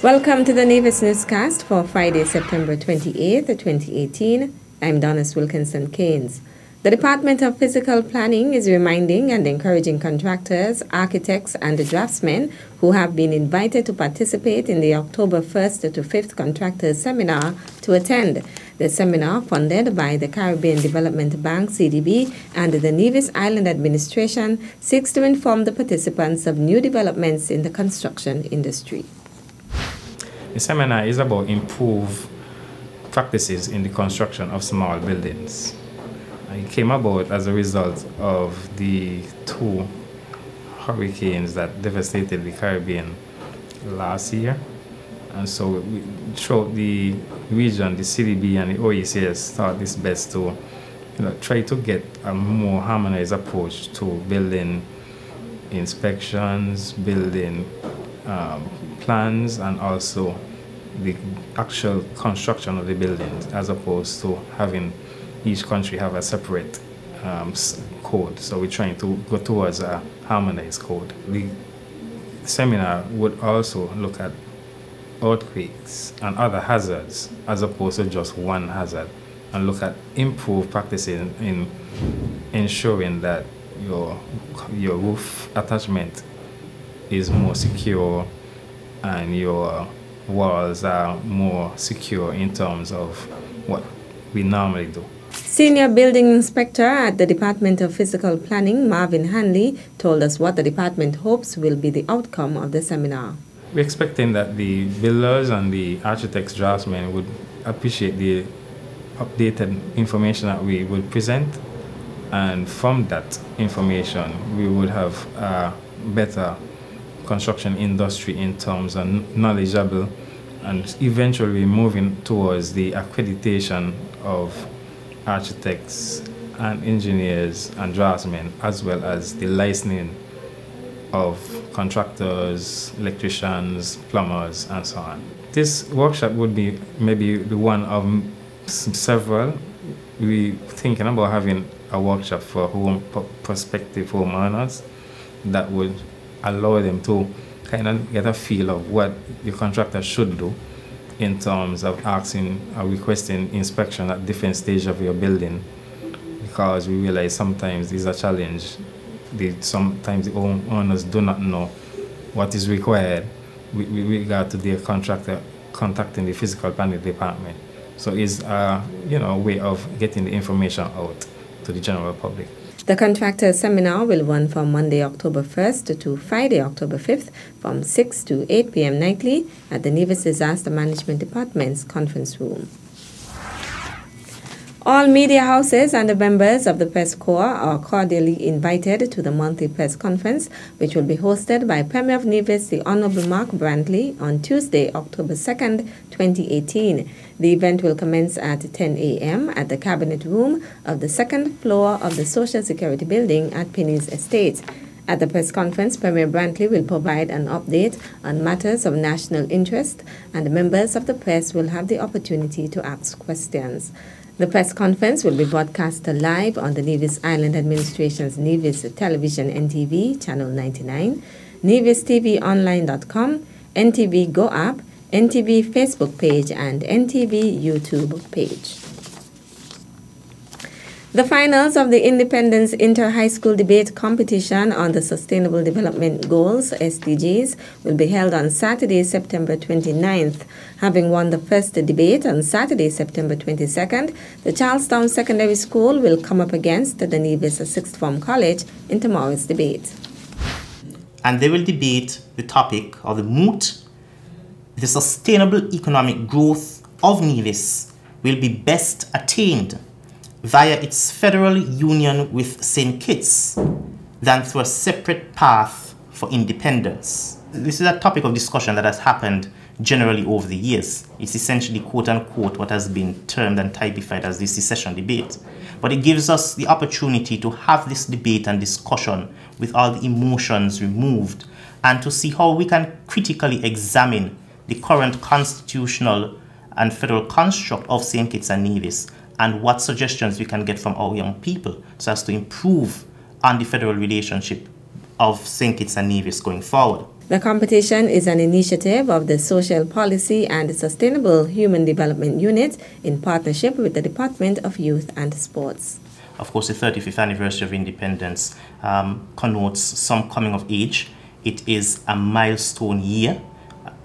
Welcome to the Nevis Newscast for Friday, September 28th, 2018. I'm Donis Wilkinson Keynes. The Department of Physical Planning is reminding and encouraging contractors, architects, and draftsmen who have been invited to participate in the October 1st to 5th Contractor Seminar to attend. The seminar, funded by the Caribbean Development Bank, CDB, and the Nevis Island Administration, seeks to inform the participants of new developments in the construction industry. The seminar is about improved practices in the construction of small buildings. It came about as a result of the two hurricanes that devastated the Caribbean last year. And so throughout the region, the CDB and the OECS thought it's best to try to get a more harmonized approach to building inspections, building plans, and also the actual construction of the buildings, as opposed to having each country have a separate code. So we're trying to go towards a harmonized code. The seminar would also look at earthquakes and other hazards as opposed to just one hazard, and look at improved practices in ensuring that your roof attachment is more secure and your walls are more secure in terms of what we normally do. Senior Building Inspector at the Department of Physical Planning, Marvin Hanley, told us what the department hopes will be the outcome of the seminar. We're expecting that the builders and the architects, draftsmen would appreciate the updated information that we would present, and from that information we would have a better construction industry in terms of knowledgeable, and eventually moving towards the accreditation of architects and engineers and draftsmen, as well as the licensing of contractors, electricians, plumbers, and so on. This workshop would be maybe the one of several. We're thinking about having a workshop for prospective homeowners that would allow them to kind of get a feel of what the contractor should do in terms of asking or requesting inspection at different stages of your building, because we realize sometimes there's a challenge. Sometimes the owners do not know what is required with regard to their contractor contacting the physical planning department. So it's a way of getting the information out to the general public. The Contractor Seminar will run from Monday, October 1st to Friday, October 5th from 6 to 8 p.m. nightly at the Nevis Disaster Management Department's conference room. All media houses and the members of the Press Corps are cordially invited to the monthly press conference, which will be hosted by Premier of Nevis, the Honorable Mark Brantley, on Tuesday, October 2nd, 2018. The event will commence at 10 a.m. at the Cabinet Room of the second floor of the Social Security Building at Penny's Estate. At the press conference, Premier Brantley will provide an update on matters of national interest, and members of the press will have the opportunity to ask questions. The press conference will be broadcast live on the Nevis Island Administration's Nevis Television NTV, Channel 99, NevisTVOnline.com, NTV Go app, NTV Facebook page, and NTV YouTube page. The finals of the Independence Inter-High School Debate Competition on the Sustainable Development Goals, SDGs, will be held on Saturday, September 29th. Having won the first debate on Saturday, September 22nd, the Charlestown Secondary School will come up against the Nevis Sixth Form College in tomorrow's debate. And they will debate the topic of the moot: the sustainable economic growth of Nevis will be best attained via its federal union with St. Kitts than through a separate path for independence. This is a topic of discussion that has happened generally over the years. It's essentially, quote unquote, what has been termed and typified as the secession debate. But it gives us the opportunity to have this debate and discussion with all the emotions removed, and to see how we can critically examine the current constitutional and federal construct of St. Kitts and Nevis, and what suggestions we can get from our young people so as to improve on the federal relationship of St. Kitts and Nevis going forward. The competition is an initiative of the Social Policy and Sustainable Human Development Unit in partnership with the Department of Youth and Sports. Of course, the 35th anniversary of independence connotes some coming of age. It is a milestone year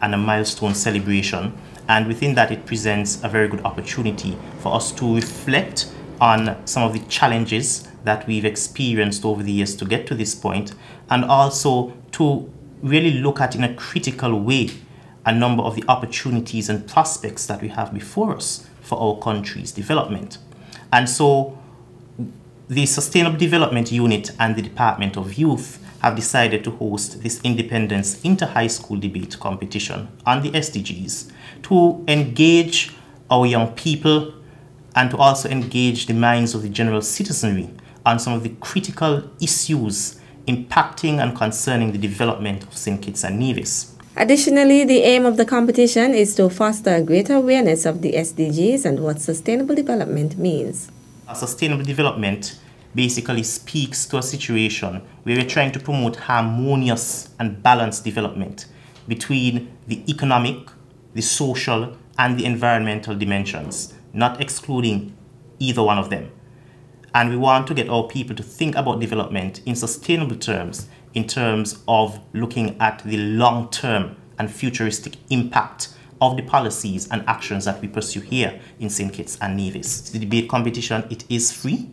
and a milestone celebration. And within that, it presents a very good opportunity for us to reflect on some of the challenges that we've experienced over the years to get to this point, and also to really look at in a critical way a number of the opportunities and prospects that we have before us for our country's development. And so the Sustainable Development Unit and the Department of Youth have decided to host this Independence Inter-High School Debate Competition on the SDGs to engage our young people and to also engage the minds of the general citizenry on some of the critical issues impacting and concerning the development of St. Kitts and Nevis. Additionally, the aim of the competition is to foster a greater awareness of the SDGs and what sustainable development means. Sustainable development basically speaks to a situation where we're trying to promote harmonious and balanced development between the economic, the social, and the environmental dimensions, not excluding either one of them. And we want to get our people to think about development in sustainable terms, in terms of looking at the long-term and futuristic impact of the policies and actions that we pursue here in St. Kitts and Nevis. The debate competition, it is free.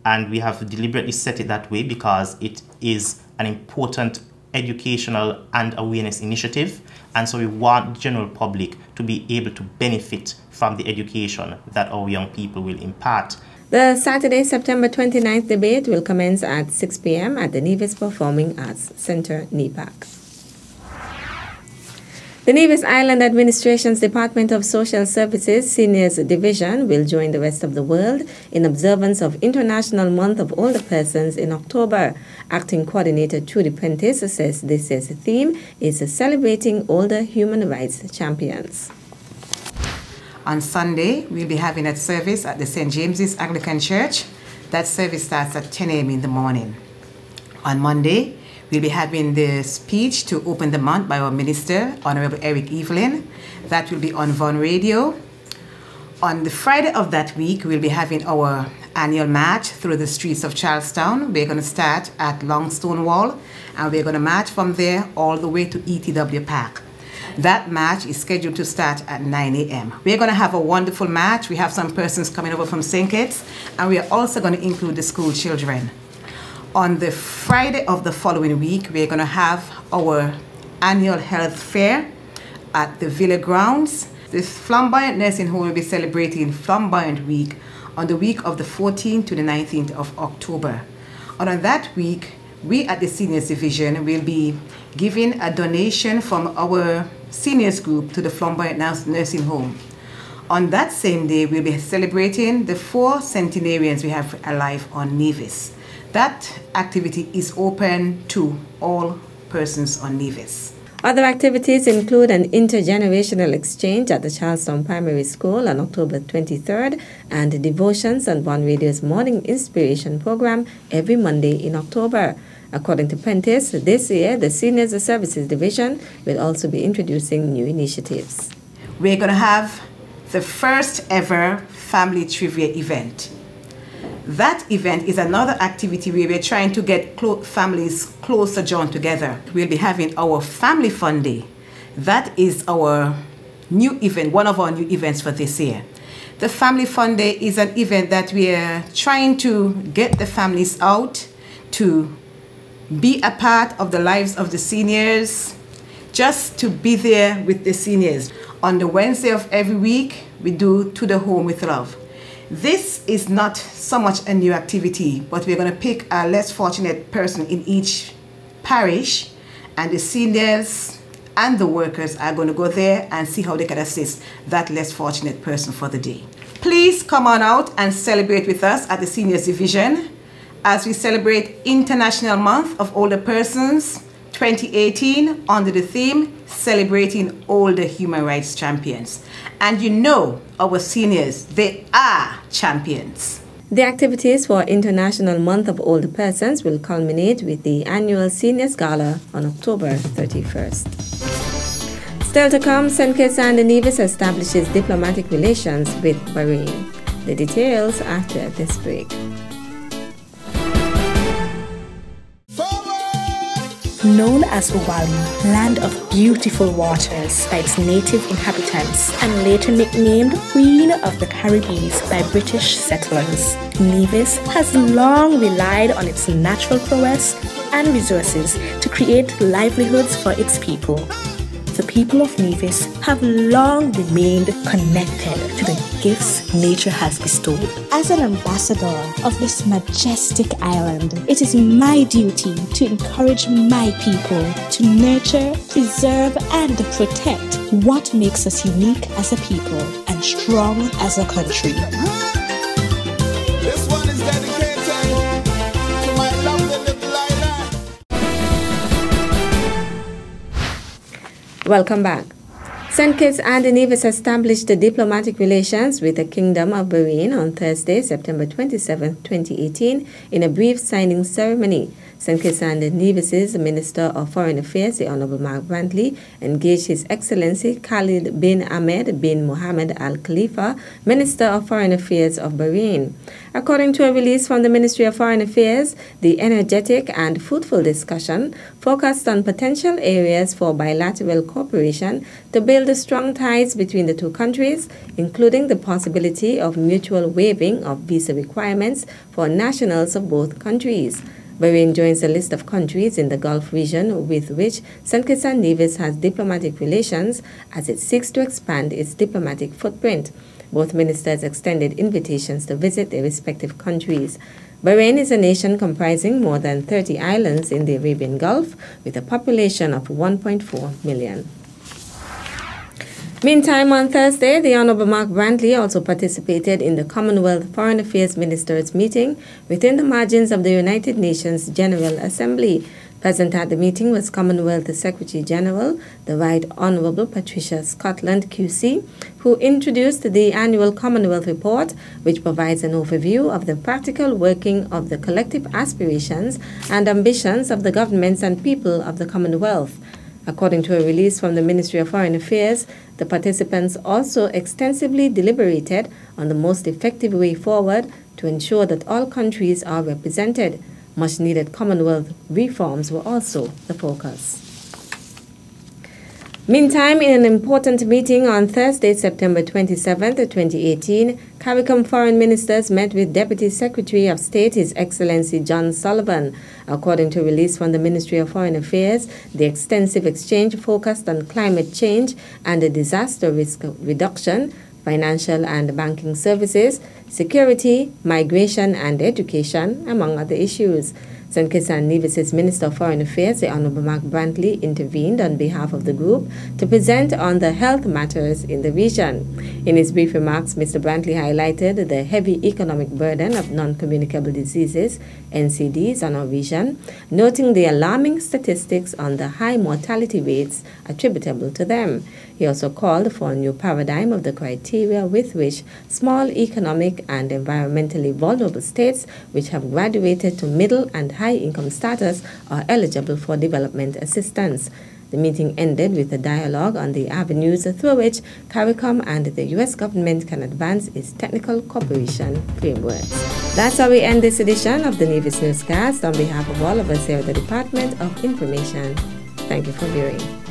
And we have deliberately set it that way because it is an important educational and awareness initiative. And so we want the general public to be able to benefit from the education that our young people will impart. The Saturday, September 29th debate will commence at 6 p.m. at the Nevis Performing Arts Center, NEPAC. The Nevis Island Administration's Department of Social Services Seniors Division will join the rest of the world in observance of International Month of Older Persons in October. Acting Coordinator Trudy Prentice says this year's theme is Celebrating Older Human Rights Champions. On Sunday, we'll be having a service at the St. James's Anglican Church. That service starts at 10 a.m. in the morning. On Monday, we'll be having the speech to open the month by our minister, Honorable Eric Evelyn. That will be on Von Radio. On the Friday of that week, we'll be having our annual march through the streets of Charlestown. We're going to start at Longstone Wall, and we're going to march from there all the way to ETW Park. That march is scheduled to start at 9 a.m. We're going to have a wonderful march. We have some persons coming over from St. Kitts, and we are also going to include the school children. On the Friday of the following week, we're going to have our annual health fair at the Villa Grounds. The Flamboyant Nursing Home will be celebrating Flamboyant Week on the week of the 14th to the 19th of October. And on that week, we at the Seniors Division will be giving a donation from our seniors group to the Flamboyant Nursing Home. On that same day, we'll be celebrating the 4 centenarians we have alive on Nevis. That activity is open to all persons on Nevis. Other activities include an intergenerational exchange at the Charlestown Primary School on October 23rd and devotions on One Radio's Morning Inspiration program every Monday in October. According to Prentice, this year the Seniors Services Division will also be introducing new initiatives. We're going to have the first ever family trivia event. That event is another activity where we're trying to get families closer joined together. We'll be having our Family Fun Day. That is our new event, one of our new events for this year. The Family Fun Day is an event that we are trying to get the families out to be a part of the lives of the seniors, just to be there with the seniors. On the Wednesday of every week, we do To the Home with Love. This is not so much a new activity, but we're going to pick a less fortunate person in each parish, and the seniors and the workers are going to go there and see how they can assist that less fortunate person for the day. Please come on out and celebrate with us at the Seniors Division as we celebrate International Month of Older Persons 2018 under the theme Celebrating Older Human Rights Champions. And you know our seniors, they are champions. The activities for International Month of Older Persons will culminate with the annual Seniors Gala on October 31st. Still to come, St. Kitts and Nevis establishes diplomatic relations with Bahrain. The details after this break. Known as Uwali, land of beautiful waters by its native inhabitants, and later nicknamed Queen of the Caribbean by British settlers, Nevis has long relied on its natural prowess and resources to create livelihoods for its people. The people of Nevis have long remained connected to the gifts nature has bestowed. As an ambassador of this majestic island, it is my duty to encourage my people to nurture, preserve, and protect what makes us unique as a people and strong as a country. This one is dedicated to my lovely little island. Welcome back. St. Kitts and Nevis established diplomatic relations with the Kingdom of Bahrain on Thursday, September 27, 2018, in a brief signing ceremony. St. Kitts and Nevis's Minister of Foreign Affairs, the Honorable Mark Brantley, engaged His Excellency Khalid bin Ahmed bin Mohammed Al Khalifa, Minister of Foreign Affairs of Bahrain. According to a release from the Ministry of Foreign Affairs, the energetic and fruitful discussion focused on potential areas for bilateral cooperation to build strong ties between the two countries, including the possibility of mutual waiving of visa requirements for nationals of both countries. Bahrain joins a list of countries in the Gulf region with which St. Kitts and Nevis has diplomatic relations as it seeks to expand its diplomatic footprint. Both ministers extended invitations to visit their respective countries. Bahrain is a nation comprising more than 30 islands in the Arabian Gulf with a population of 1.4 million. Meantime, on Thursday, the Honorable Mark Brantley also participated in the Commonwealth Foreign Affairs Ministers meeting within the margins of the United Nations General Assembly. Present at the meeting was Commonwealth Secretary General, the Right Honourable Patricia Scotland QC, who introduced the annual Commonwealth Report, which provides an overview of the practical working of the collective aspirations and ambitions of the governments and people of the Commonwealth. According to a release from the Ministry of Foreign Affairs, the participants also extensively deliberated on the most effective way forward to ensure that all countries are represented. Much-needed Commonwealth reforms were also the focus. Meantime, in an important meeting on Thursday, September 27, 2018, CARICOM foreign ministers met with Deputy Secretary of State, His Excellency John Sullivan. According to a release from the Ministry of Foreign Affairs, the extensive exchange focused on climate change and disaster risk reduction, financial and banking services, security, migration and education, among other issues. St. Kitts and Nevis's Minister of Foreign Affairs, the Honorable Mark Brantley, intervened on behalf of the group to present on the health matters in the region. In his brief remarks, Mr. Brantley highlighted the heavy economic burden of non-communicable diseases, NCDs, on our region, noting the alarming statistics on the high mortality rates attributable to them. He also called for a new paradigm of the criteria with which small economic and environmentally vulnerable states which have graduated to middle and high income status are eligible for development assistance. The meeting ended with a dialogue on the avenues through which CARICOM and the U.S. government can advance its technical cooperation frameworks. That's how we end this edition of the Nevis Newscast. On behalf of all of us here at the Department of Information, thank you for viewing.